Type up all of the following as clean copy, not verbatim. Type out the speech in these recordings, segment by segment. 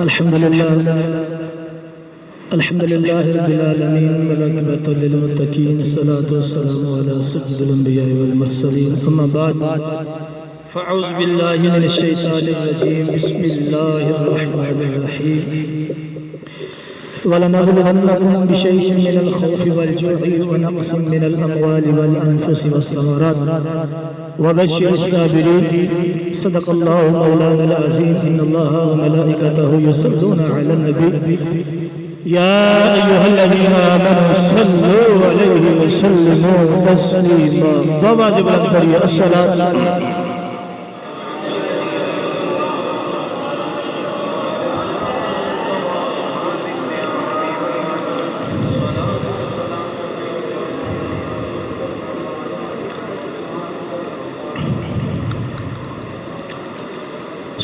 الحمد لله رب العالمين والعاقبة للمتقين الصلاة والسلام على سيد الأنبياء والمرسلين أما بعد فأعوذ بالله من الشيطان الرجيم بسم الله الرحمن الرحيم ولنبلونكم بشيء من الخوف والجوع ونقص من الأموال والأنفس والثمرات وبشر الصابرين صدق الله مولانا العظيم إن الله وملائكته يصلون على النبي يا أيها الذين آمنوا صلوا عليه وسلموا تسليما وواجب الأكبر الصلاة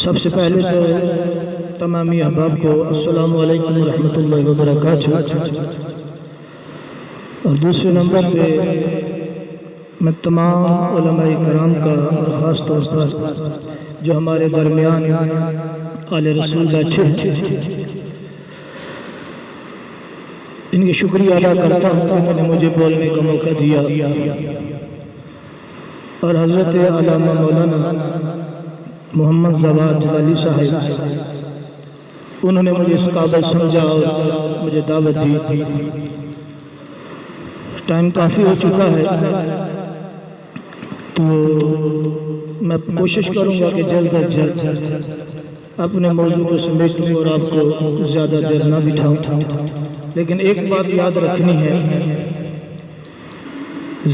سب سے پہلے تو تمامی احباب کو السلام علیکم ورحمۃ اللہ وبرکاتہ، اور دوسرے نمبر پہ میں تمام علماء کرام کا اور خاص طور پر جو ہمارے درمیان آل رسول بیٹھے ان کے شکریہ ادا کرتا ہوں کہ انہوں نے مجھے بولنے کا موقع دیا، اور حضرت علامہ مولانا محمد زواد جلالی صاحب انہوں نے مجھے اس قابل سمجھا اور مجھے دعوت دی۔ ٹائم کافی ہو چکا ہے تو میں کوشش کروں گا کہ جلد از جلد اپنے موضوع کو سمیٹ لوں اور آپ کو زیادہ دیر نہ بٹھاؤں، لیکن ایک بات یاد رکھنی ہے،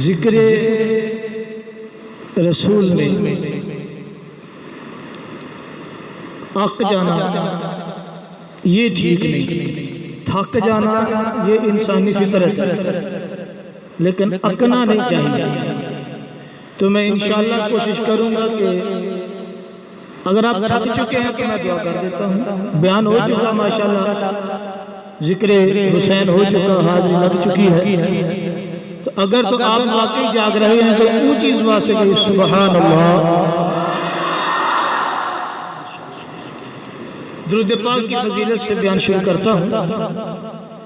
ذکر رسول میں اک جانا یہ ٹھیک نہیں، تھک جانا یہ انسانی فطرت ہے، لیکن اکنا نہیں چاہیے۔ تو میں انشاءاللہ کوشش کروں گا کہ اگر آپ تھک چکے ہیں تو میں دعا کر دیتا ہوں، بیان ہو چکا ماشاءاللہ، ذکر حسین ہو چکا، حاضری لگ چکی ہے، تو اگر تو آپ واقعی جاگ رہے ہیں تو اونچی زبان سے کہیے سبحان اللہ۔ درود پاک کی فضیلت سے بیان شروع کرتا ہوں۔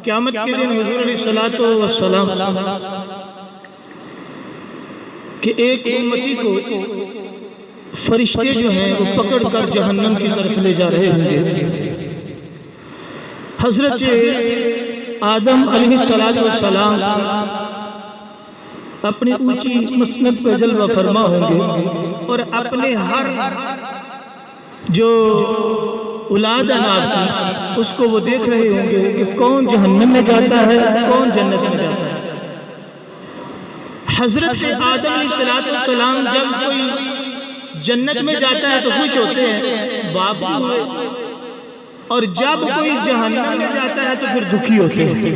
قیامت کے دن حضور علیہ السلام کہ ایک امتی کو فرشتے جو ہیں وہ پکڑ کر جہنم کی طرف لے جا رہے ہوں گے۔ حضرت آدم علیہ السلام اپنی اونچی مسند پہ جلوہ فرما ہوں گے، اور اپنے ہر جو اولاد اناب کی اس کو وہ دیکھ رہے ہوں گے کہ کون جہنم میں جاتا ہے، کون جنت میں جاتا ہے۔ حضرت آدم علیہ السلام جب کوئی جنت میں جاتا ہے تو خوش ہوتے ہیں، باپ ہوئے، اور جب کوئی جہنم میں جاتا ہے تو پھر دکھی ہوتے ہیں۔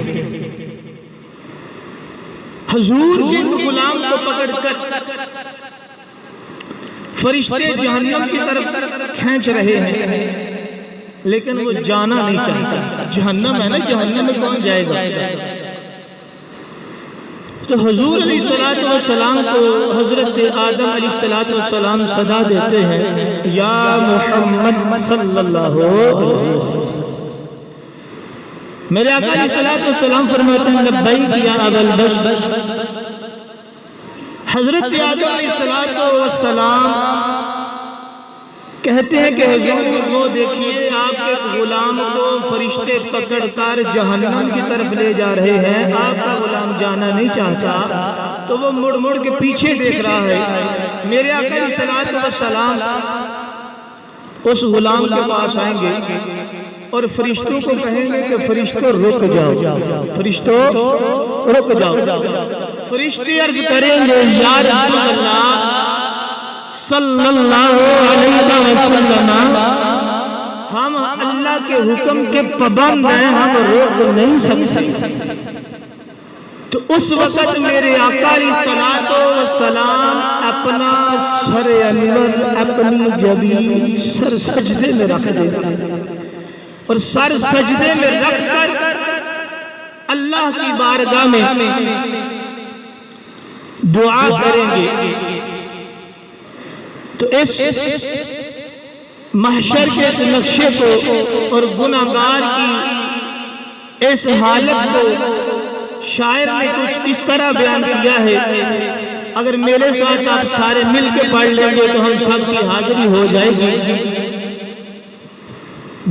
حضور جن غلام کو پکڑ کر فرشتے جہنم کی طرف کھینچ رہے ہیں، لیکن وہ جانا نہیں چاہتا۔ جہنم ہے نا، جہنم میں کون جائے گا؟ تو حضور علیہ السلام کو حضرت آدم علیہ السلام صدا دیتے ہیں، یا محمد صلی اللہ علیہ وسلم۔ میرے آقا علیہ السلام فرماتے ہیں لبیک یا ابا البشر۔ حضرت آدم علیہ السلام کہتے ہیں کہ حضور وہ دیکھیے آپ کے غلام کو فرشتے پکڑ کر جہنم کی طرف لے جا رہے ہیں، آپ کا غلام جانا نہیں چاہتا، تو وہ مڑ مڑ کے پیچھے دیکھ رہا ہے۔ میرے آقا علیہ السلام اس غلام کے پاس آئیں گے اور فرشتوں کو کہیں گے کہ فرشتوں رک جاؤ، فرشتوں رک جاؤ۔ فرشتے عرض کریں گے یا رسول اللہ صلی اللہ علیہ وسلم، ہم اللہ کے حکم کے پابند ہیں، ہم روک نہیں سکتے۔ تو اس وقت میرے آقا علیہ السلام اپنا سر انور، اپنی جبین سر سجدے میں رکھ دیں، اور سر سجدے میں رکھ کر اللہ کی بارگاہ میں دعا کریں گے۔ تو اس محشر کے اس نقشے کو اور گناہگار کی اس حالت کو شاعر نے کچھ اس طرح بیان کیا ہے، اگر میرے ساتھ آپ سارے مل کے پڑھ لیں گے تو ہم سب کی حاضری ہو جائے گی۔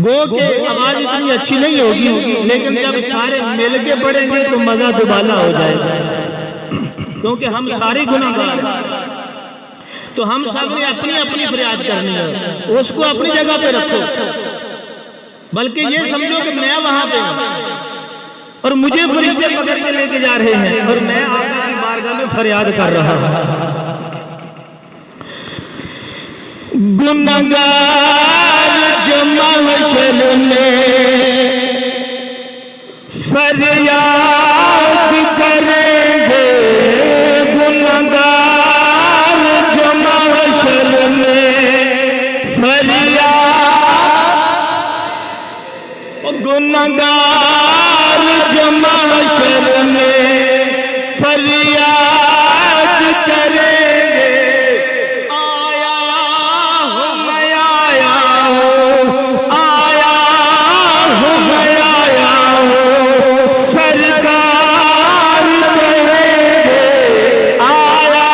گو کہ آواز اتنی اچھی نہیں ہوگی، لیکن جب سارے مل کے پڑھیں گے تو مزہ دوبالا ہو جائے گا، کیونکہ ہم سارے گناہگار ہیں۔ تو ہم سب نے اپنی اپنی فریاد کرنی ہے، اس کو اپنی جگہ پہ رکھو، بلکہ یہ سمجھو کہ میں وہاں پہ ہوں اور مجھے فرشتے پکڑ کے لے کے جا رہے ہیں اور میں آقا کی بارگاہ میں فریاد کر رہا ہوں۔ گناہگار جو محشر میں فریاد کریں گے، گناہگار جو محشر میں فریاد، گناہگار جو محشر میں فریاد کریں گے، آیا ہوں میں آیا ہوں، آیا ہوں میں آیا ہوں، سرکار کہیں گے، آیا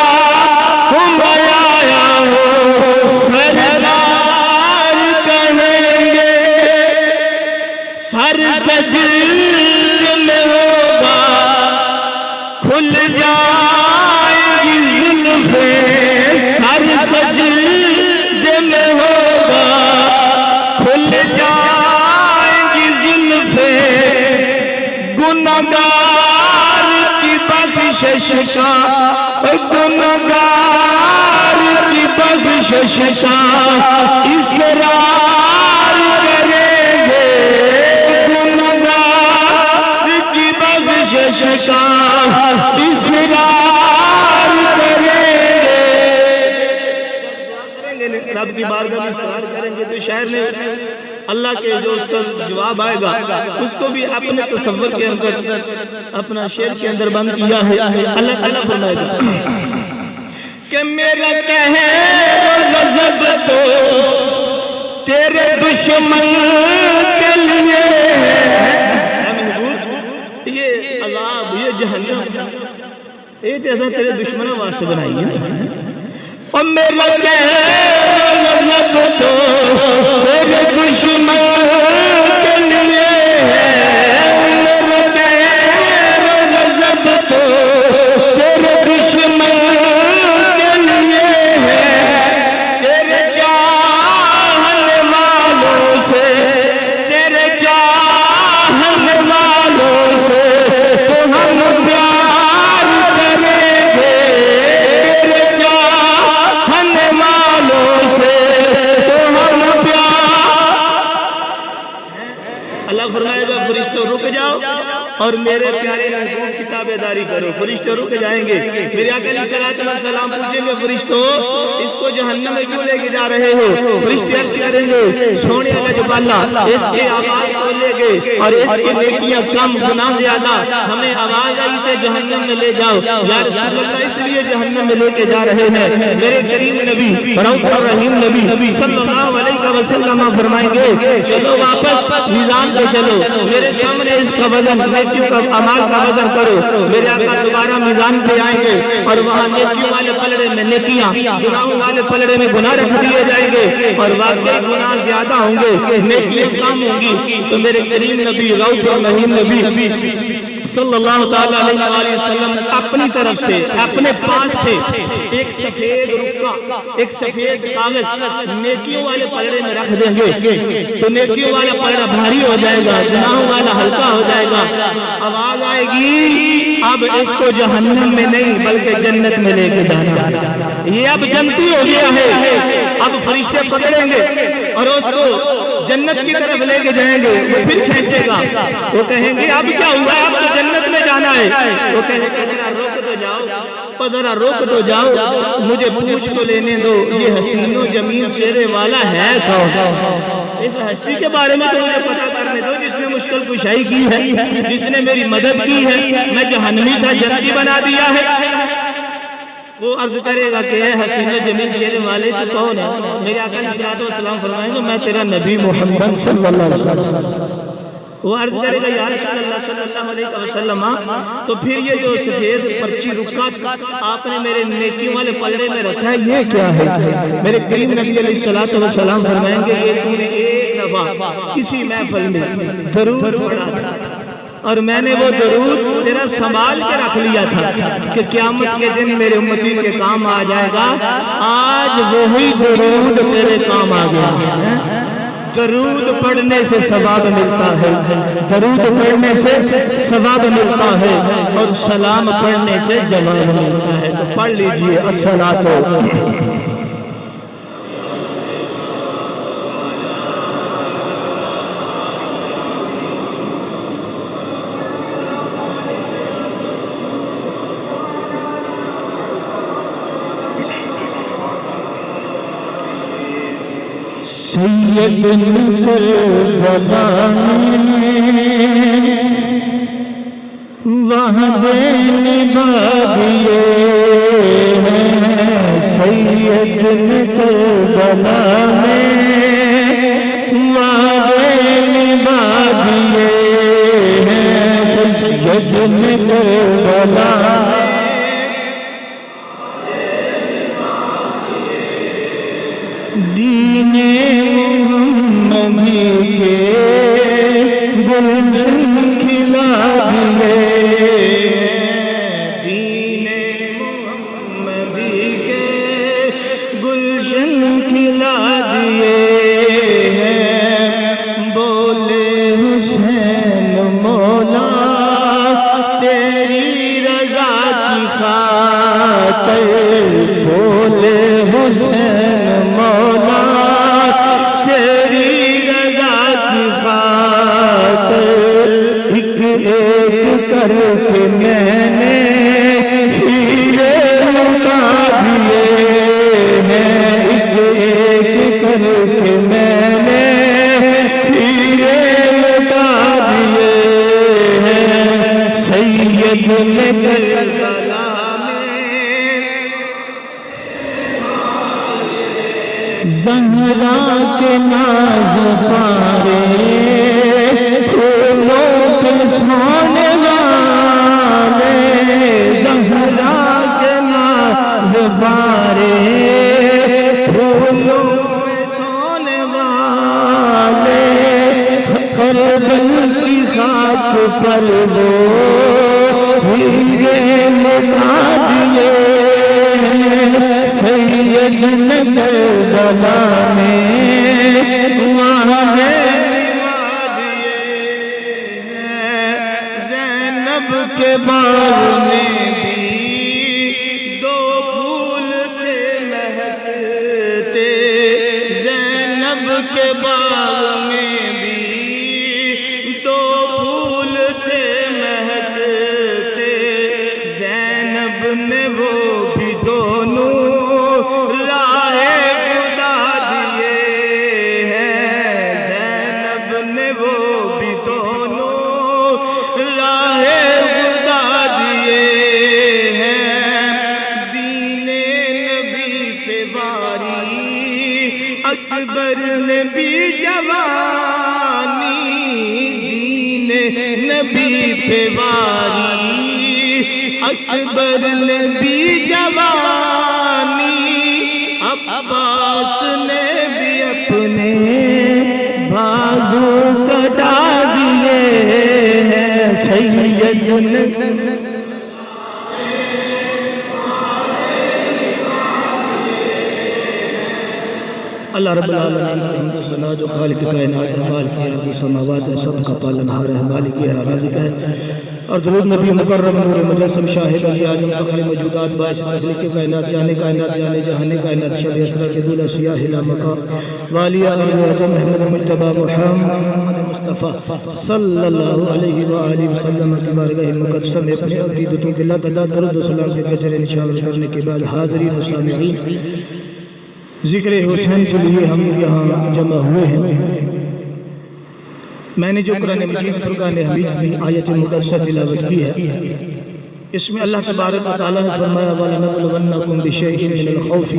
ہوں میں آیا ہوں، سرکار کہیں گے، سر سجد میں ہوگا کھل جائیں گی زلفیں، سر سجد میں ہوگا کھل جائیں گی زلفیں، گناہگار کی بخشش کا، گناہگار کی بخشش کا اصرار کریں گے، گناہگار کی بخشش کا اصرار کریں گے، رب کی بارگاہ میں اصرار کریں گے۔ تو شاعر نے اللہ کے جو اس کا جواب آئے گا اس کو بھی اپنے تصور کے اندر، اپنا شعر کے اندر بند کیا ہے۔ اللہ تعالیٰ فرمائے گا کہ میرا قہر و غضب تو تیرے دشمن کے لیے ہے، یہ عذاب، یہ جہنم، یہ جیسا تیرے دشمنوں واسطے بنائی ہے۔ اور میرا قہر و غضب تو تیرے دشمن کے لیے ہے، میرا قہر و غضب تو تیرے دشمن کے لیے ہے، تیرے چاہنے والوں سے، تیرے چاہنے والوں سے تو ہم پیار کریں گے، تیرے چاہنے والوں سے تو ہم پیار۔ اللہ فرمائے گا فرشتوں رک جاؤ اور میرے پیارے محبوب کی تابعداری کرو۔ فرشتے رک جائیں گے، میرے آقا علیہ السلام پوچھیں گے فرشتوں اس کو جہنم میں کیوں لے کے جا رہے ہو؟ فرشتے عرض کریں گے سونے اللہ جب اللہ اس کے آواز کو لے گئے اور اس کی نیکیاں کم گناہ زیادہ، ہمیں آواز آئی سے جہنم میں لے جاؤ یا رسول اللہ، اس لیے جہنم میں لے کے جا رہے ہیں۔ میرے کریم نبی رؤوف الرحیم نبی صلی اللہ علیہ وسلم فرمائیں گے چلو واپس میزان پہ چلو، میرے سامنے اس کا وزن، نیکیوں کا اعمال کا وزن کرو۔ میرے آقا دوبارہ میزان پہ آئیں گے اور وہاں نیکیوں والے پلڑے میں نیکیاں، گناہوں والے پلڑے میں گناہ رکھ دیے جائیں گے، اور واقعی گناہ زیادہ ہوں گے، نیکیاں کم ہوں گی۔ تو میرے کریم نبی رؤوف الرحیم نبی صلی اللہ تعالیٰ علیہ وآلہ وسلم اپنی طرف سے، اپنے پاس سے ایک سفید رکا، ایک سفید کاغذ نیکیوں والے پلڑے میں رکھ دیں گے، تو نیکیوں والا پلڑا بھاری ہو جائے گا، گناہوں والا ہلکا ہو جائے گا۔ آواز آئے گی اب اس کو جہنم میں نہیں بلکہ جنت میں لے کے جانا، یہ اب جنتی ہو گیا ہے۔ اب فرشتے پکڑیں گے اور اس کو جنت کی طرف لے کے جائیں گے، وہ پھر کھینچے گا، وہ کہیں گے اب کیا ہوا ہے، اب تو جنت میں جانا ہے۔ وہ کہیں گے ذرا روک تو جاؤ، ذرا روک تو جاؤ، مجھے پوچھ تو لینے دو یہ حسین و جمیل چہرے والا ہے کون؟ اس ہستی کے بارے میں تو مجھے پتا کرنے دو جس نے مشکل کشائی کی ہے، جس نے میری مدد کی ہے، میں جہنمی تھا جنتی بنا دیا ہے۔ وہ عرض کرے گا کہ اے حسین جمیل چہرے والے تو کون ہے؟ میرے آقا علیہ الصلوۃ والسلام فرمائیں گے میں تیرا نبی محمد صلی اللہ علیہ وسلم۔ وہ عرض کرے گا یا رسول اللہ صلی اللہ علیہ وسلم تو پھر یہ جو سفید پرچی رکعت آپ نے میرے نیکیوں والے پلڑے میں رکھا ہے یہ کیا ہے؟ میرے کریم نبی علیہ الصلوۃ والسلام فرمائیں گے یہ تو نے ایک دفعہ کسی محفل میں درود پڑھا تھا اور میں نے وہ درود تیرا سنبھال کے رکھ لیا تھا کہ قیامت کے دن میرے امتی کے کام آ جائے گا۔ آج وہی درود تیرے کام آ گیا ہے۔ درود پڑھنے سے ثواب ملتا ہے، درود پڑھنے سے ثواب ملتا ہے اور سلام پڑھنے سے جواب ملتا ہے۔ تو پڑھ لیجئے الصلاۃ سید کربلا میں وعدے نبھائے ہیں، سید کربلا میں وعدے نبھائے ہیں، سید کربلا دین محمدی کے گلشن کھلا دیے، دین محمدی کے گلشن کھلا دیے ہیں۔ بولے حسین مولا تیری رضا کی خاطر، بولے حسین مولا تیری رضا کی خاطر، ایک ایک کر کے میں نے ہیرے لٹا دیے ہیں، ایک ایک کر کے میں نے ہیرے لٹا دیے ہیں۔ سید نے کربلا زہرا کے ناز پارے پھولوں کے سونے والے، زہرا کے ناز پارے پھولوں میں سونے والے، کربل کی خاک پر وہ ہیرے لٹا دیے، سید کربلا میں وعدے نبھائے ہیں۔ زینب کے باغ میں بھی دو پھول تھے مہکتے، زینب کے باغ میں بھی دو پھول تھے مہکتے، زینب نے وہ بھی دونوں اکبر نے بھی جوانی دین نبی پہ واری، اکبر نے بھی جوانی، عباس نے بھی اپنے بازو کٹا دیے ہیں، سید نے اللہ رب العالمین کا حمد و ثنا جو خالق کائنات ہے، مالک ارض و سماوات ہے، سب کا پالنہار ہے، مالک رازق ہے، اور درود نبی مکرم نور مجسم شاہد علی اعظم فخر موجودات باعث تخلیق کائنات جانے کائنات جانے جہان کائنات شب اسرا کے دولہ سیاہ لا مقام والی اعظم محمد مجتبی محمد مصطفیٰ صلی اللہ علیہ وآلہ وسلم کی بارگاہ مقدسہ میں اپنے عقیدتوں کے اللہ تعالیٰ درود و سلام کے گجر نشان کرنے کے بعد حاضرین و سامعین ذکر حسین کے لیے ہم یہاں جمع ہوئے ہیں۔ میں نے جو قرآن مجید فرقان حمید میں آیت مقدسہ تلاوت کی ہے اس میں اللہ تبارک و تعالیٰ نے فرمایا وَلَنَبْلُوَنَّكُمْ بِشَيْءٍ مِّنَ الْخَوْفِ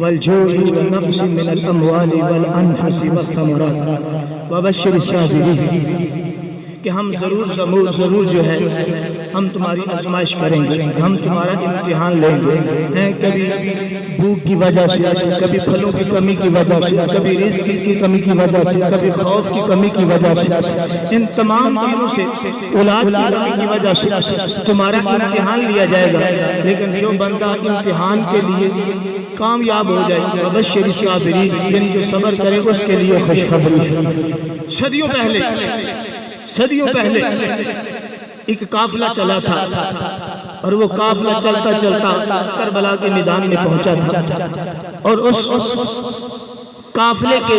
وَالْجُوعِ وَنَقْصٍ مِّنَ الْأَمْوَالِ وَالْأَنفُسِ وَالثَّمَرَاتِ وَبَشِّرِ الصَّابِرِينَ کہ ہم ضرور جو ہے ہم تمہاری آزمائش کریں گے، ہم تمہارا امتحان لیں گے، کبھی بھوک کی وجہ سے، کبھی پھلوں کی کمی کی وجہ سے، کبھی رزق کی کمی کی وجہ سے، کبھی خوف کی کمی کی وجہ سے، ان تمام چیزوں سے، اولاد کی کمی کی وجہ سے تمہارا امتحان لیا جائے گا، لیکن جو بندہ امتحان کے لیے کامیاب ہو جائے وَبَشِّرِ الصَّابِرِينَ یعنی جو صبر کرے اس کے لیے خوشخبری ہے۔ صدیوں پہلے ایک قافلہ چلا تھا اور وہ قافلہ چلتا چلتا کربلا کے میدان میں پہنچا تھا اور اس قافلے کے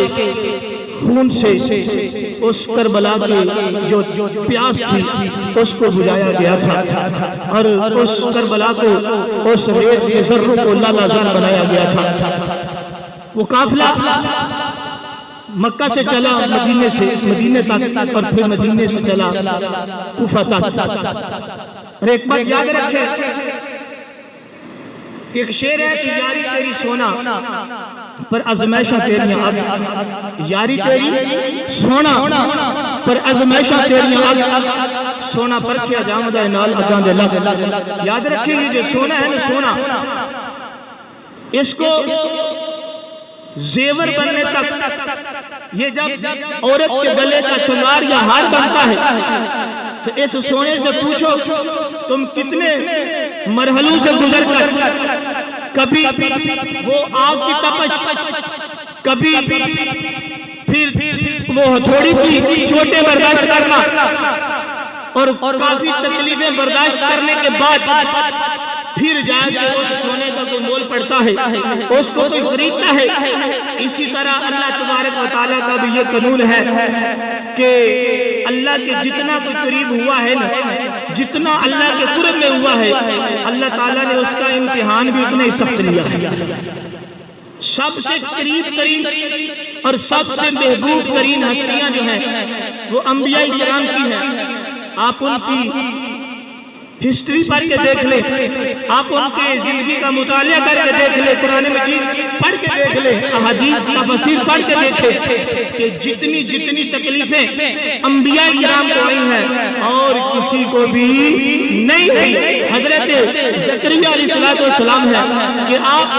خون سے اس کربلا کی جو پیاس تھی اس کو بجھایا گیا تھا اور اس کربلا کو اس ریت کے ذروں کو لالہ زار بنایا گیا تھا۔ وہ قافلہ مکہ سے چلا مدینے تک اور پھر مدینے سے چلا کوفہ تک۔ اور ایک بات یاد رکھیں کہ ایک شعر ہے کہ یاری تیری سونا پر ازمائشاں تیریاں آگ، یاری تیری سونا پر ازمائشاں تیریاں آگ، سونا پر کیا جامدہ نال اگاں دے لگ۔ یاد رکھیں یہ جو سونا ہے نا، سونا اس کو زیور بننے تک، یہ جب عورت کے گلے کا شنگار یا ہار بنتا ہے تو اس سونے سے پوچھو تم کتنے مرحلوں سے گزر کر، کبھی وہ آگ کی تپش، کبھی پھر وہ ہتھوڑی کی چوٹیں برداشت کرنا اور کافی تکلیفیں برداشت کرنے کے بعد پھر جائے کہ اس سونے کا کوئی مول پڑتا ہے، اس کو کوئی خریدتا ہے۔ اسی طرح اللہ تبارک و تعالیٰ کا بھی یہ قانون ہے کہ اللہ کے جتنا کوئی قریب ہوا ہے نا، جتنا اللہ کے قرب میں ہوا ہے، اللہ تعالیٰ نے اس کا امتحان بھی اتنا ہی سخت لیا ہے۔ سب سے قریب ترین اور سب سے محبوب ترین ہستیاں جو ہیں وہ انبیاء کرام کی ہیں۔ آپ ان کی ہسٹری پڑھ کے دیکھ لیں، آپ ان کی زندگی کا مطالعہ کر کے دیکھ لیں، قرآن مجید پڑھ کے دیکھ لیں، احادیث تفسیر پڑھ کے دیکھیں کہ جتنی تکلیفیں انبیاء کرام کو آئی ہیں اور کسی کو بھی نہیں ہوئی۔ حضرت زکریا علیہ السلام ہے کہ آپ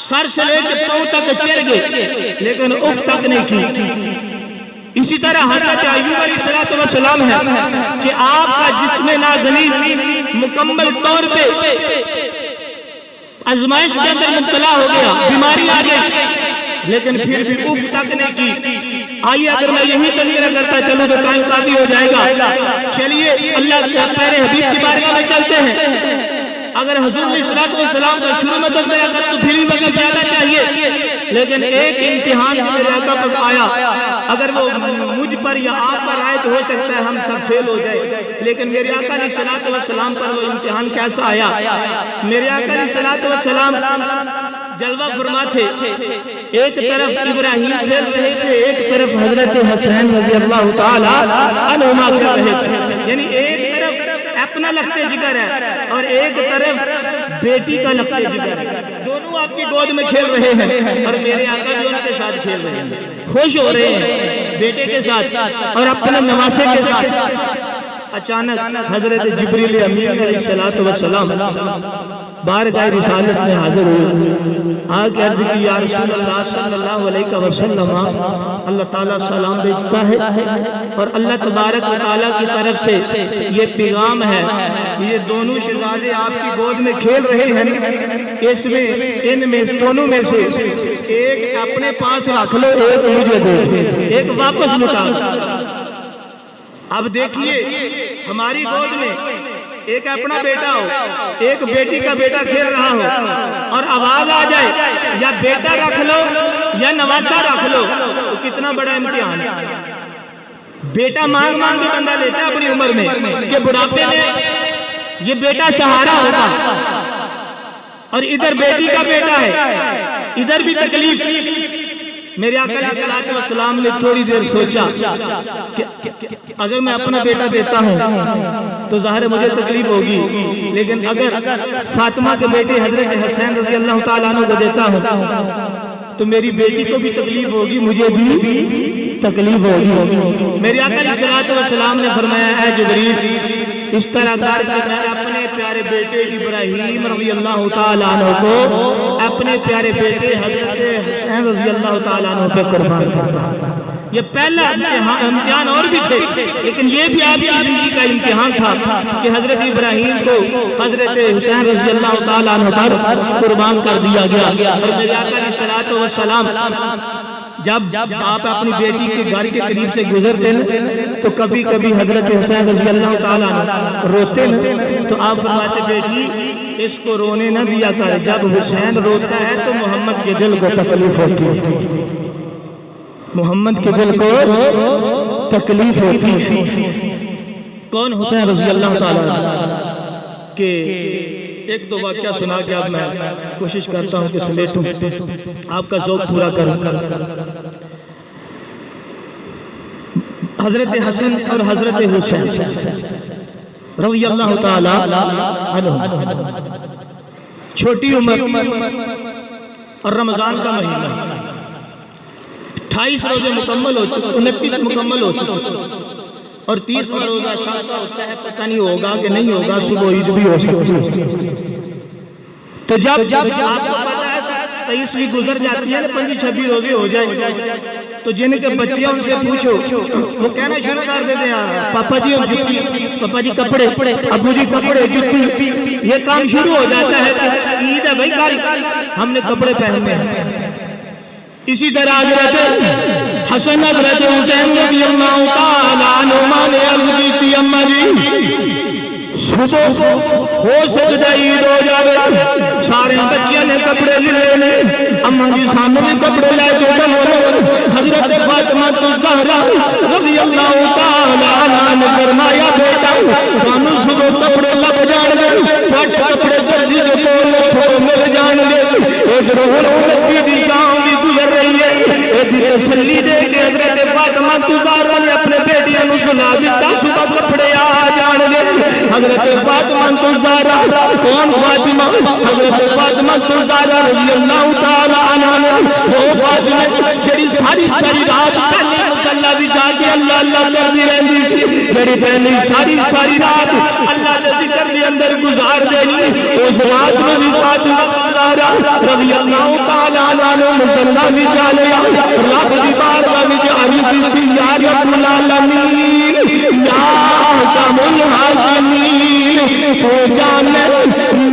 سر سے لے کے پاؤں تک چیر گئے لیکن اف تک نہیں کی۔ اسی طرح حضرت ایوب علیہ السلام ہے کہ آپ کا جسم نازنین مکمل طور پہ آزمائش کے اندر مبتلا ہو گیا، بیماری آ گئی لیکن پھر بھی اف تک نہیں کی۔ آئیے اگر میں یہی تذکرہ کرتا چلوں تو ٹائم کافی ہو جائے گا۔ چلیے اللہ کے پیارے حبیب کی بارگاہ میں چلتے ہیں۔ اگر حضور علیہ السلام کا شروع میں تذکرہ کر تو پھر بھی وقت زیادہ چاہیے، لیکن ایک امتحان میرے آقا پر آیا، اگر وہ مجھ پر یا آپ پر آئے تو ہو سکتا ہے ہم سب فیل ہو جائے، لیکن میرے آقا علیہ السلام پر وہ امتحان کیسا آیا؟ میرے آقا علیہ السلام جلوہ فرما تھے، ایک طرف ابراہیم کھیل رہے تھے، ایک طرف حضرت حسین رضی اللہ تعالی عنہما کھیل رہے تھے، یعنی ایک طرف اپنا لگتے جگر ہے اور ایک طرف بیٹی کا لگتے جگر ہے، دونوں آپ کی گود میں کھیل رہے ہیں اور میرے آقا بھی ان کے ساتھ کھیل رہے ہیں، خوش ہو رہے ہیں بیٹے کے ساتھ اور اپنے نواسے کے ساتھ۔ اچانک حضرت جبریل امین علیہ السلام بارگاہ رسالت میں حاضر ہوئے، آگے عرض کی یا رسول اللہ صلی اللہ علیہ وسلم، اللہ تعالیٰ سلام بھیجتا ہے اور اللہ تبارک و تعالیٰ کی طرف سے یہ پیغام ہے، یہ دونوں شہزادے آپ کی گود میں کھیل رہے ہیں، اس میں ان میں دونوں میں سے ایک اپنے پاس رکھ لو، ایک مجھے دو، ایک واپس لٹا۔ اب دیکھیے ہماری گود میں ایک اپنا بیٹا ہو، ایک بیٹی کا بیٹا کھیل رہا ہو اور آواز آ جائے یا بیٹا رکھ لو یا نواسا رکھ لو، تو کتنا بڑا امتحان ہے۔ بیٹا مانگ مانگ کے بندہ لیتا ہے اپنی عمر میں کہ بڑھاپے میں یہ بیٹا سہارا ہوگا، اور ادھر بیٹی کا بیٹا ہے، ادھر بھی تکلیف، میرے آقا علیہ الصلوۃ والسلام نے تھوڑی دیر سوچا کہ اگر میں اپنا بیٹا دیتا ہوں تو ظاہر مجھے تکلیف ہوگی، لیکن اگر فاطمہ کے بیٹے حضرت حسین رضی اللہ تعالیٰ عنہ کو دیتا ہوں تو میری بیٹی کو بھی تکلیف ہوگی، مجھے بھی تکلیف ہوگی۔ میرے آقا علیہ الصلوۃ والسلام نے فرمایا اے جبریل اس طرح کر کے میں اپنے پیارے بیٹے ابراہیم رضی اللہ تعالیٰ عنہ کو اپنے پیارے بیٹے حضرت حسین رضی اللہ تعالیٰ عنہ پہ قربان کرتا ہوں۔ یہ پہلا امتحان اور بھی تھے، لیکن یہ بھی آپ کی زندگی کا امتحان تھا کہ حضرت ابراہیم کو حضرت حسین رضی اللہ تعالیٰ عنہ پر قربان کر دیا گیا۔ اور میرے آقا علیہ الصلوۃ والسلام جب آپ اپنی بیٹی کے گھر کے قریب سے گزرتے تو کبھی کبھی حضرت حسین رضی اللہ تعالیٰ عنہ روتے تو آپ فرماتے بیٹی اس کو رونے نہ دیا کر، جب حسین روتا ہے تو محمد کے دل کو تکلیف ہوتی ہے، محمد کے دل کو تکلیف ہوتی ہے۔ کون؟ حسین رضی اللہ تعالیٰ عنہ کہ ایک دو واقعہ سنا کے اب میں کوشش کرتا ہوں کہ سمیٹوں آپ کا ذوق پورا کروں۔ حضرت حسن اور حضرت حسین رضی اللہ تعالی عنہ چھوٹی عمر اور رمضان کا مہینہ 28 روزے مکمل ہو چکے، 29 مکمل ہو چکے اور 30واں روزہ شام کا ہوتا ہے، پتہ نہیں ہوگا کہ نہیں ہوگا، صبح عید بھی ہو سکتی ہے۔ تو جب آپ کو پتہ ہے 23ویں گزر جاتی ہے 25 روزے ہو جائیں تو جن کے بچے ان سے پوچھو وہ کہنا شروع کر دیتے ہیں پاپا جی جُتی، پاپا جی کپڑے، ابو جی کپڑے، جُتی، یہ کام شروع ہو جاتا ہے کہ عید ہے بھائی کل ہم نے کپڑے پہنے ہیں۔ اسی طرح حضرت حسن حضرت حسین رضی اللہ تعالیٰ عنہما نے عرض کی تھی اماں جی صبح ہو سکتا عید ہو جائے، سارے بچیاں نے کپڑے لینے، اماں جی سامنے بھی کپڑے لے کے بنو۔ حضرت فاطمہ الزہرا رضی اللہ تعالیٰ عنہا نے فرمایا بیٹا تانوں صبح کپڑے لگ جان گے، پھٹ کپڑے درجی دے کول صبح مل جان گے۔ ادھر امتی دی شام بھی گزر رہی ہے، ادھر تسلی دے کے حضرت فاطمہ الزہرا نے اپنے بیٹیاں نو سلا دیتا صبح کپڑے آ جان گے۔ حضرت فاطمہ الزہرا کون؟ فاطمہ حضرت فاطمہ الزہرا رضی اللہ تعالی عنہا وہ فاطمہ جڑی ساری رات پہلے مصلی بچھا کے اللہ اللہ کرتی رہندی سی، جڑی پہلی ساری رات اللہ دے ذکر دے اندر گزار دینی، اس رات میں بھی فاطمہ الزہرا رضی اللہ تعالی عنہا نے مصلی بچھا لیا، رب دی بارگاہ وچ عرض کی یا رب العالمین یا احکم الحاکمین تو جانے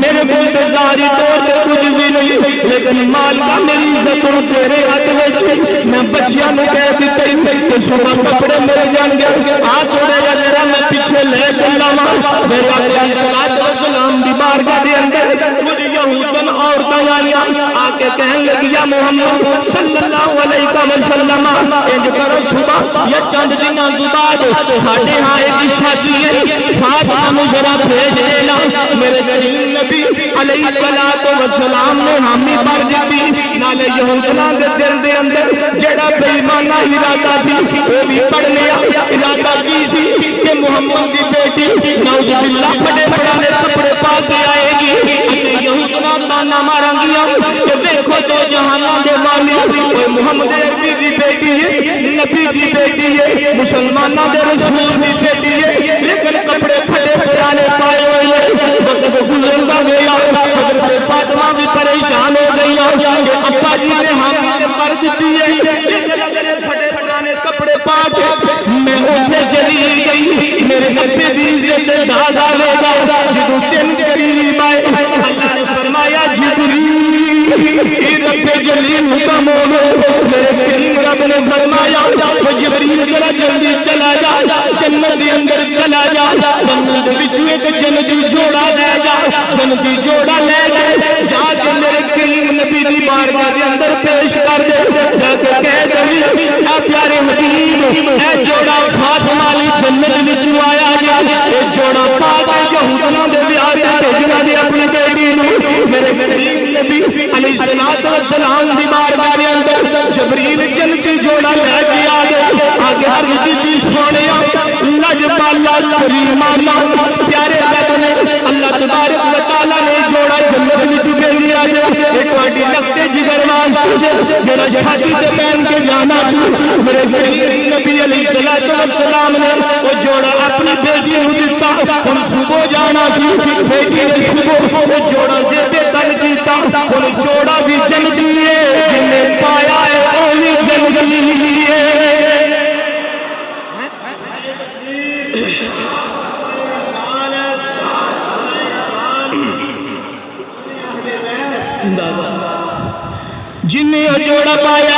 میرے گلزاری طور پہ کچھ بھی نہیں، لیکن مال کا میری عزت تیرے ہاتھ وچ، میں بچیاں نے کہہ دیتے کہ صبح کپڑے مل جان گے، آ تھوڑے جا ذرا میں پیچھے لے چلا وا۔ میرے آقا علیہ الصلوۃ والسلام دی بارگاہ دے اندر کچھ یہودن عورتیں آئیاں آ کے کہنے لگی یا محمد صلی اللہ علیہ وسلم انج کرو صبح یا چند دنوں کے بعد ساڈے ہاں ایک شادی ہے، فاطمہ نو ذرا بھیج دینا۔ میرے کریم نبی علیہ الصلوۃ والسلام نے حامی بھر دیتی، نالے یہوداں دے دل دے اندر جڑا بے ایمانہ ارادہ سی وہ بھی پڑھ لیا۔ ارادہ کی سی کہ محمد دی بیٹی نعوذ باللہ بڑے بڑے کپڑے پا کے آئے گی، اسے یہوداں تانا ماریں گیا کہ دیکھو تو جہاناں دے والی اوے محمد عربی دی بیٹی ہے، نبی دی بیٹی ہے، مسلماناں دے رسول دی بیٹی ہے، لیکن کپڑے پھٹے پرانے پائے ہوئے، وقت گزرتا گیا۔ حضرت فاطمہ بھی پریشان ہو گئی کہ ابا جی نے ہمیں کر دیتی ہے، لیکن اگر پھٹے پرانے کپڑے پا کے میں اٹھے چلی گئی میرے ابے دی عزت داغ آئے گا۔ جب دن قریب آئے اللہ نے فرمایا جبریل رب جلیل حکم ہو میرے کریم رب نے فرمایا وہ جبریل ذرا جلدی چلا جا، جنت دے اندر چلا جا، جنت وچ ایک جنتی جوڑا لے جا، جنتی جوڑا لے جا کے میرے کریم نبی دی بارگاہ دے اندر پیش کر دے، جا کے کہہ دے اے پیارے حبیب اے جوڑا فاطمہ علی جنت وچ آیا گیا، اے جوڑا پاک یہوداں دے بیاہ تے بھیجنا دے اپنی بیٹی نو۔ میرے کریم نبی علیہ الصلوۃ والسلام دی بارگاہ دے اندر جبریل آگے عرض کی سونے لجبالا کریمانا پیارے اللہ تبارک و تعالیٰ نے جوڑا جنت میں چکے دیا ایک واٹی لگتے جگر واسطے جڑا شادی سے پہن کے جانا سی میرے غریب نبی علیہ السلام نے وہ جوڑا اپنی بیٹی کو دیتا ان صبح جانا سی بیٹی نے صبح وہ جوڑا سے بے تن کیتا ان جوڑا بھی جنتی ہے جن نے پایا ہے وہ بھی جنتی ہے جن نے جوڑا پایا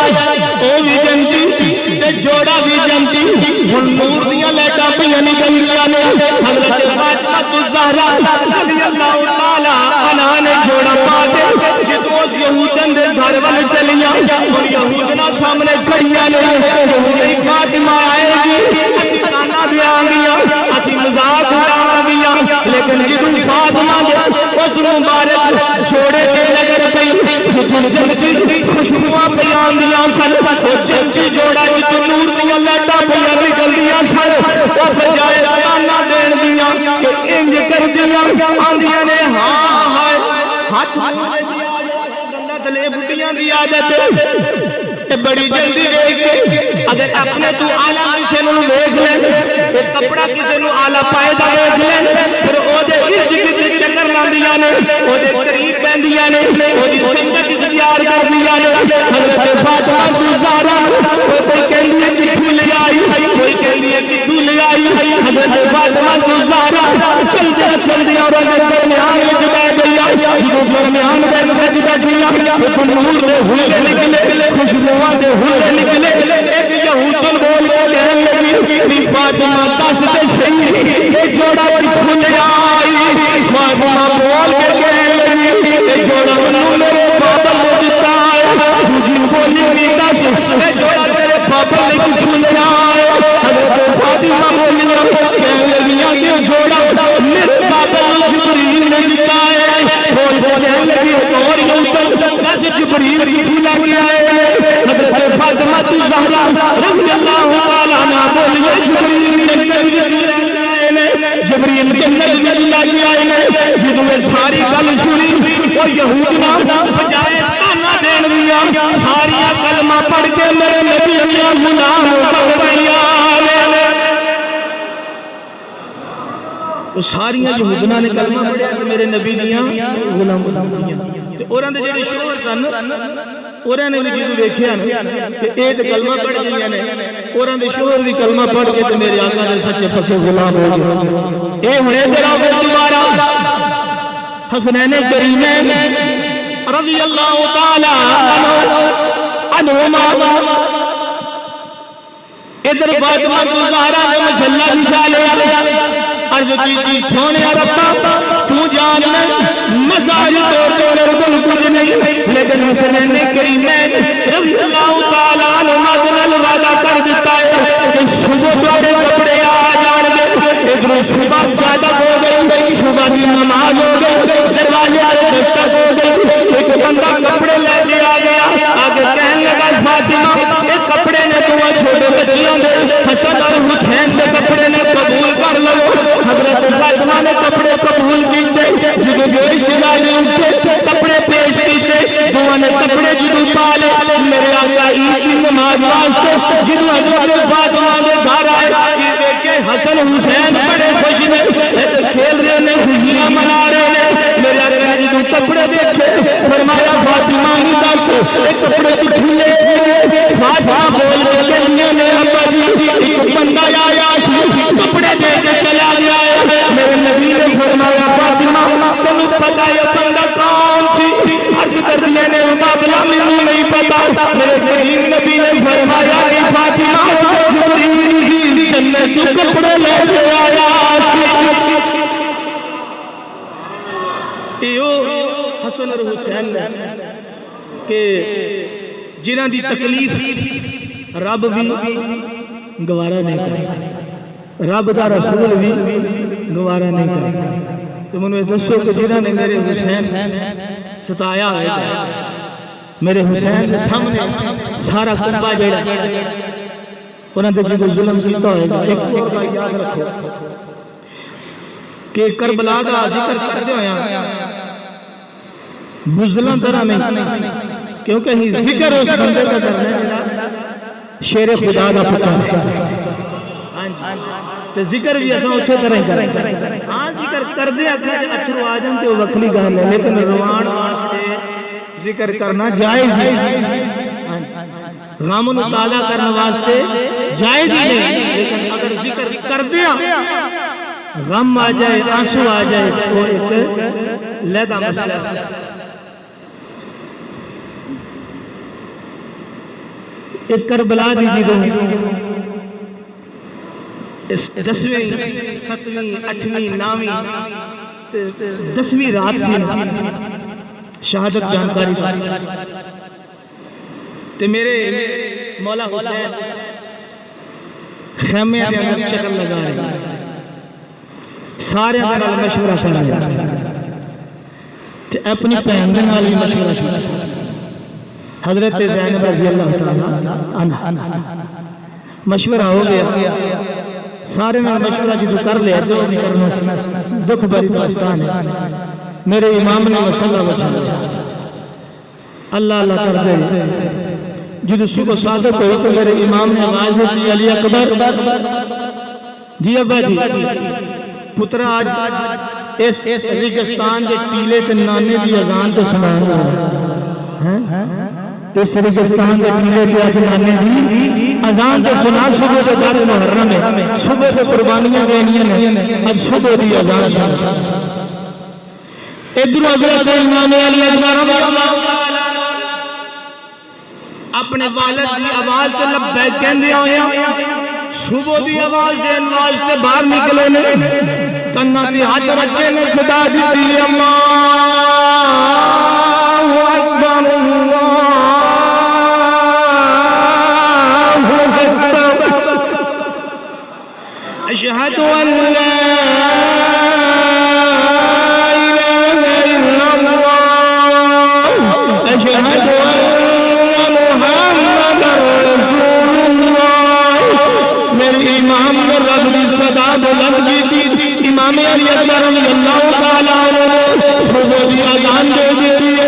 وہ بھی جنتی تے جوڑا بھی جنتی ہن نور دیاں لائٹاں پیاں نکلدیاں نے حضرت فاطمہ الزہرا رضی اللہ تعالی عنہا نے جوڑا پا کے جدوں اس یہودن دے گھر ول چلیاں ہن یہودنا سامنے کھڑیاں نے یہودی فاطمہ آئے گی اسی تانا دیاں گیاں اسی مذاق اڑاواں گیاں لیکن جدوں فاطمہ دے اس مبارک جوڑے تے نظر پئی جدوں جنتی خوشبوئاں پیان دیاں سن وہ جنتی جوڑا جتو نور دیاں لائٹاں پیان نکل دیاں سن وہ بجائے تانا دین دیاں کہ انج کر دیاں آندیاں نے ہاں ہائے ہاتھ گندہ تلے بھٹیاں دی عادت بڑی جلدی دیکھ کے اگر اپنے تو آلہ کسے نو دیکھ لیں کہ کپڑا کسے نو آلہ پائے دا دیکھ لیں پھر او دے ارد گرد چکر لاندیاں نے او دے قریب بندیاں نے او دی سنت اختیار کر دیا نے حضرت فاطمہ الزہرا کوئی کہندی ہے کتھوں لے آئی کوئی کہندی ہے کتھوں لے آئی حضرت فاطمہ الزہرا چل دیا اور درمیان وچ بیٹھ گئی جو درمیان وچ بیٹھی تو نور دے ہوئے نکلے خوشبو دے ہوئے نکلے ایک یہودن بول کے کہنے لگی کہ فاطمہ دس دے صحیح یہ جوڑا کتھوں لے آئی فاطمہ بول کے کہنے لگی یہ جوڑا میرے بابا نے دیتا ہے دوجی بولی بھی دس یہ جوڑا تیرے بابا نے کتھوں لے آئے حضرت فاطمہ بولی کہنے لگی کہ جوڑا میرے بابا نے جبریل نے دیتا ہے بول کے کہنے لگی اور یہودن دس جبریل کتھوں لے کے آئے حضرت فاطمہ الزہرا رضی اللہ تعالی عنہا بولی جبریل جنت میں لے آئے نے جدوں میں ساری گل سنی وہ یہودنا بجائے تانا دین دیا ساری کلمہ پڑھ کے میرے نبی دیا غلام بن گئیاں وہ ساری یہودنا نے کلمہ پڑھیا کہ میرے نبی دیا غلام بن گئیاں تے اوراں دے جڑے شوہر سن اوراں نے بھی جدوں ویکھیا نا کہ اے تے کلمہ پڑھ گئیاں نے اوراں دے شوہر بھی کلمہ پڑھ کے تے میرے آقا دے سچے پکے غلام ہو گئے اے ہنے ذرا دوبارہ حسنین کریمین رضی اللہ تعالی عنہما ادھر فاطمہ الزہرا نے مسلح بچھا لیا عرض کی سونے ربا تو جان مزاج طور پہ میرے کو کچھ نہیں لیکن حسنین کریمین رضی اللہ تعالی عنہما نے وعدہ کر دیتا ہے کہ صبح تھوڑے کپڑے آ جان گے ادھر صبح زیادہ ہو گئی صبح کی نماز ہو گئی دروازے دستک ہو گئی ایک بندہ کپڑے لے کے آ گیا آگے کہنے لگا فاطمہ ایک کپڑے نے تمہیں چھوٹے بچیاں دے حسن اور حسین کے کپڑے نے قبول کر لو حضرت فاطمہ نے کپڑے قبول کیتے جدو جوئی شگالی اٹھے کپڑے پیش کیتے دعا نے کپڑے جدو پالے میرے آقا عید کی نماز واسطے جدو حضرت فاطمہ نے گھر آئے دیکھے حسن حسین بڑے خوش نے کھیل رہے نے خوشیاں منا رہے نے میرے آقا نے جدو کپڑے دیکھے فرمایا فاطمہ نے دس ایک کپڑے کتھوں لے فاطمہ بول کے کہنیاں نے ابا جی ایک بندہ آیا کپڑے دے کے چلا گیا ہے میرے نبی نے فرمایا فاطمہ تمہیں پتا ہے بندہ کون سی عرض کر دیا نے مقابلہ مجھے نہیں پتا میرے کریم نبی نے فرمایا کہ فاطمہ جبریل کی جنت جو کپڑے لے کے آیا حسن اور حسین کہ جنہاں دی تکلیف رب بھی گوارا نہیں کرتا رب دا رسول بھی گوارا نہیں کرتا تو منو دسو کہ جنہاں نے میرے حسین ستایا ہے میرے حسین کے سامنے سارا کنبہ جڑا انہوں نے جو ظلم کیتا ہوئے گا. ایک اور گل یاد رکھو کہ کربلا دا ذکر کرتے ہویا بزدلاں طرح نہیں، کیونکہ ہی ذکر اس بندے کا کرنے شیر خدا دا پتر ہے. تو ذکر بھی ایسا اسی طرح کریں. ہاں ذکر کر دے اتھرو آ جان تو وکھری گل ہے، لیکن روان واسطے ذکر کرنا جائز ہے. غم نو تازہ کرنے واسطے جائز نہیں، لیکن اگر ذکر کر دیا غم آ جائے آنسو آ جائے تو ایک لیدہ مسئلہ ہے. ایک کربلا دیجی دو اس 10ویں 7ویں 8ویں 9ویں 10ویں رات سے شہادت جانکاری تے میرے مولا حسین خیمے کے اندر چکر لگا رہے ہیں، سارے سال مشورہ کر رہے ہیں تے اپنی بہن دے نال مشورہ کیا. حضرت زینب رضی اللہ تعالی عنہ مشورہ ہو گیا، سارے میں مشورہ جدو کر لیا جو بھی کرنا سی. دکھ بری داستان ہے. میرے امام نے مسئلہ وسلم اللہ اللہ کر دے. جدو صبح صادق ہوئی تو میرے امام نے آواز دی علی اکبر جی ابا جی پتر آج اس ریگستان کے ٹیلے تے نانے دی اذان تو سنائیں گے. اس ریگستان کے ٹیلے تے آج نانے دی اذان تو سنا. صبح سے 10 محرم ہے، صبح سے قربانیاں دینیاں ہیں، آج صبح دی اذان سنا. ادھر حضرت امام علی اکبر اپنے والد دی آواز تے لبیک کہندے ہوئے صبح دی آواز دے انواز تے باہر نکلے نے، کنا دی ہاتھ رکھے نے صدا دیتی اللہ اکبر اللہ اکبر اشہد ان لا الہ الا اللہ اشہد بلند کی تھی. امام علی اکبر رضی اللہ تعالیٰ عنہ صبح دی اذان دے دیتی ہے.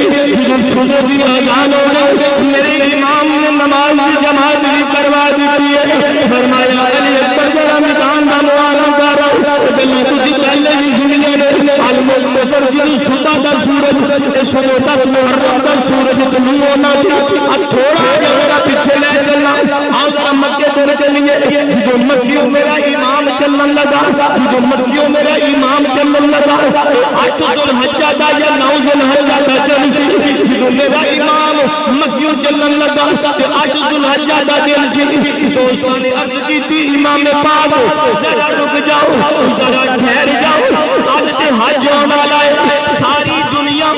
جب صبح دی اذان ہو گئی میرے امام نے نماز کی جماعت بھی کروا دیتی ہے. فرمایا علی اکبر ذرا میدان کا معائنہ کرو. گلی تجھے پہلے بھی سنیے نے المختصر جدو صبح کا سورج صبح 10 محرم کا سورج طلوع ہونا سی. تھوڑا میرا پیچھے لے چلنا آؤ ذرا مکے دور چلیے. جو مکیوں میرا امام چلن لگا، جو مکیوں میرا امام چلن لگا 8 ذوالحجہ دا یا 9 ذوالحجہ دا دن سی. جو میرا امام مکیوں چلن لگا 8 ذوالحجہ دا دن سی. دوستاں نے عرض کی تھی امام پاک ذرا رک جاؤ، ذرا ٹھہر جاؤ، آج تے حج ہونے والا ہے. ساری دنیا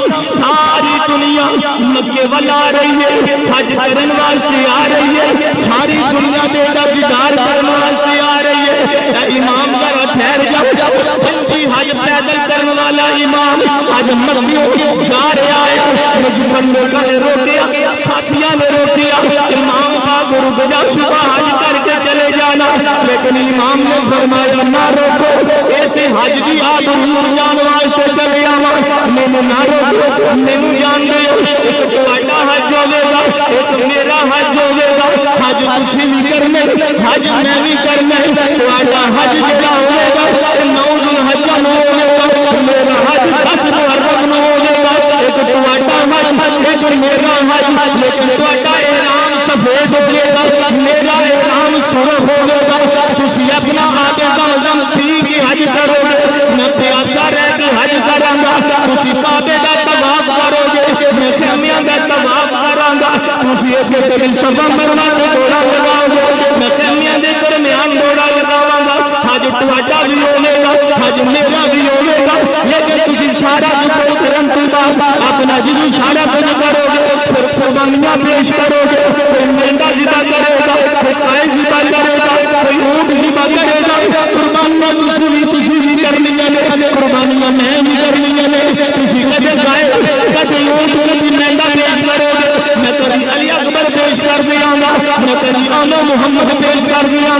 مکے والا آ رہی ہے، حج کرن واسطے آ رہی ہے. ساری دنیا بیٹا دیدار کرن واسطے آ رہی ہے. اے امام ذرا ٹھہر جاؤ. پنجی حج پیدل کرنے والا امام آج مکیوں جا رہا ہے. مجبور لوگوں نے روکیا، ساتھیاں نے روکیا، امام پاک رک جا، صبح حج کر کے چلے جانا. لیکن امام نے فرمایا نہ روکو، ایسے حج دی آد حضور جان واسطے چلے آوا. مینوں نہ روکو، مینوں جان دے. ایک تہاڈا حج ہوے گا، ایک میرا حج ہوے گا. حج تسی بھی کرنا، حج میں بھی کرنا. تہاڈا حج جڑا ہوے گا 9 ذوالحجہ نو ہوے گا، میرا حج 10 محرم نو ہوے گا. ایک تہاڈا حج ایک میرا حج، لیکن تہاڈا احرام سفید ہوے گا، میرا احرام سرخ ہوے گا. تسی اپنا آب زمزم پی کے حج کرو گے، میں پیاسا رہ کے حج کراں گا. تسی کعبے دا طواف کرو گے، میں خیمیاں دا طواف کراں گا. تسی اس کبھی صفا مروا تے دوڑا لگاؤ گے، میں خیمیاں دے درمیان دوڑا لگاواں گا. حج تہاڈا بھی ہوے گا، حج میرا بھی ہوے گا. لیکن تسی سارا کچھ کرن تو بعد اپنا جدو سارا کچھ کرو گے پھر قربانیاں پیش کرو گے. کوئی مینڈا ذبح کرے گا، کوئی گائے ذبح کرے گا، کوئی اونٹ ذبح کرے گا. قربانیاں تسی بھی کرنیاں نے، قربانیاں میں بھی کرنیاں نے. تسی کدے گائے کدے اونٹ کدے مینڈا پیش کرو گے. میں کبھی علی اکبر پیش کر دیاں گا، میں کبھی آل محمد پیش کر دیاں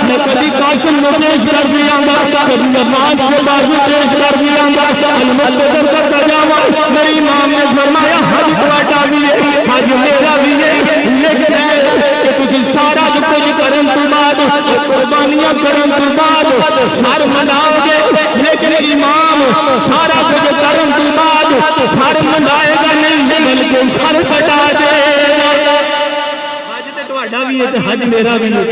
میں کبھی قاسم کو پیش کر دیا گا، کبھی عباس کے بازو پیش کر دیا گا، المقتدر کرتا جاوا۔ میری امام نے فرمایا حج تہاڈا بھی ہے، حج میرا بھی ہے، لیکن کہ تسی سارا کچھ کرن تو بعد قربانیاں کرن تو بعد سر مناؤ گے، لیکن امام سارا کچھ کرن تو بعد سر منائے گا نہیں بلکہ سر کٹا دے گا۔ حج تے تہاڈا بھی ہے تے حج میرا بھی ہے،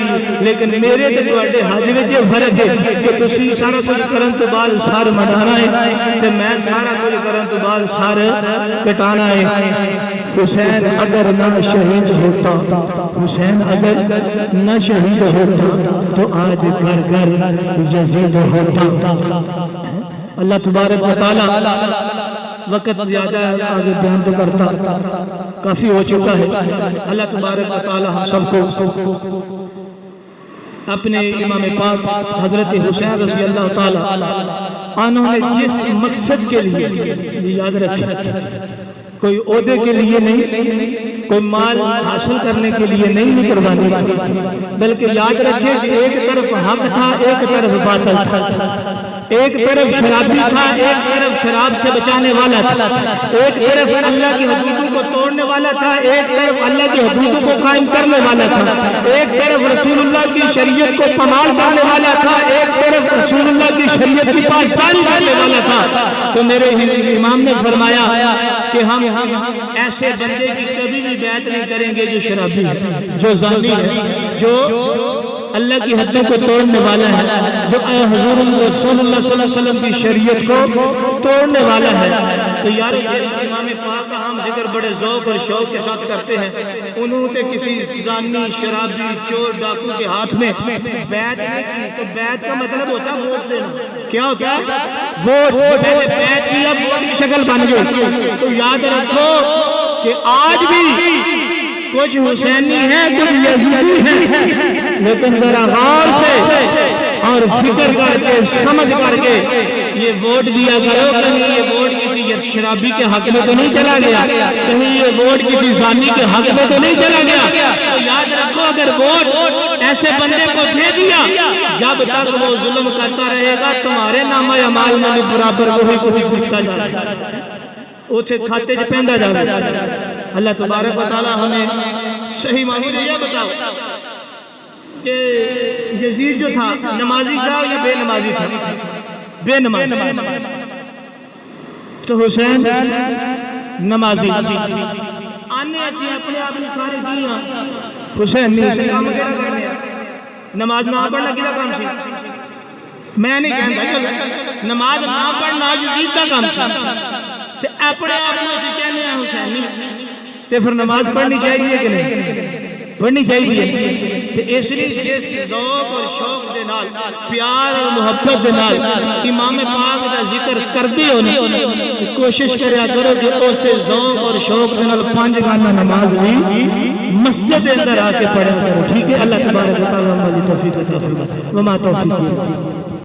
لیکن میرے تے تہاڈے حج وچ فرق ہے کہ تسی سارا کچھ کرن تو بعد سر منانا ہے تے میں سارا کچھ کرن تو بعد سر کٹانا ہے۔ حسین اگر نہ شہید ہوتا، حسین اگر نہ شہید ہوتا تو آج گھر گھر یزید ہوتا۔ اللہ تبارک و تعالی، وقت زیادہ ہے آگے بیان تو کرتا کافی ہو چکا ہے، اللہ تبارک و تعالی ہم سب کو اپنے امام پاک حضرت حسین رضی اللہ تعالی عنہ نے جس مقصد کے لیے یاد رکھیں، کوئی عہدے کے لیے نہیں، کوئی مال حاصل کرنے کے لیے نہیں قربانی کی، بلکہ یاد رکھیں کہ ایک طرف حق تھا، ایک طرف باطل تھا، ایک طرف شرابی تھا، ایک طرف شراب سے بچانے والا تھا، ایک طرف اللہ کی حدودوں کو توڑنے والا تھا، ایک طرف اللہ کی حدودوں کو قائم کرنے والا تھا، ایک طرف رسول اللہ کی شریعت کو پامال کرنے والا تھا، ایک طرف رسول اللہ کی شریعت کی پاسداری کرنے والا تھا۔ تو میرے امام نے فرمایا کہ ہم ایسے بندے کی کبھی بھی بیعت نہیں کریں گے جو شرابی ہے، جو زانی ہے، جو اللہ کی حدوں کو توڑنے والا ہے، جو حضور رسول اللہ صلی اللہ علیہ وسلم کی شریعت کو توڑنے والا ہے۔ تو یارو جس امام پاک کا ہم ذکر بڑے ذوق اور شوق کے ساتھ کرتے ہیں، انہوں نے کسی زانی، شرابی، چور، ڈاکو کے ہاتھ میں بیعت نہیں کی، تو بیعت کا مطلب ہوتا ہے ووٹ دینا۔ کیا ہوتا ہے؟ ووٹ۔ پہلے بیعت کیا، ووٹ کی شکل بن گئی۔ تو یاد رکھو کہ آج بھی کچھ حسینی ہیں، کچھ یزیدی ہیں، لیکن ذرا غور سے اور فکر کر کے سمجھ کر کے یہ ووٹ دیا کرو۔ کہیں یہ ووٹ کسی شرابی کے حق میں تو نہیں چلا گیا، کہیں یہ ووٹ کسی زانی کے حق میں تو نہیں چلا گیا۔ تو یاد رکھو اگر ووٹ ایسے بندے کو دے دیا، جب تک وہ ظلم کرتا رہے گا تمہارے نامہ اعمال میں بھی برابر وہی لکھتا جائے گا، اوچھے کھاتے جو پہندا جائے گا۔ اللہ تبارک و تعالی ہمیں صحیح معنی میں یہ بتاؤ کہ یزید جو تھا نمازی تھا یا بے نمازی تھا؟ بے نمازی۔ تو حسین نمازی۔ آنے ایسی اپنے آپ نے سارے دیا، حسین نہیں۔ نماز نہ پڑھنا کدھا کام سی؟ میں نہیں کہتا نماز نہ پڑھنا یزید کا کام سی، اپنے آپ میں سے کہنے ہیں حسین نہیں، تو پھر نماز پڑھنی چاہیے کہ نہیں؟ پڑھنی چاہیے۔ تو اس لیے جس ذوق اور شوق دے نال، پیار اور محبت دے نال امام پاک دا ذکر کر دی ہونے، کوشش کریا کرو کہ اسے ذوق اور شوق دے نال 5 گانا نماز بھی مسجد دے اندر آ کے پڑھا کرو، ٹھیک ہے؟ اللہ تبارک و تعالی ہماری توفیق عطا فرمائے۔ وما توفیق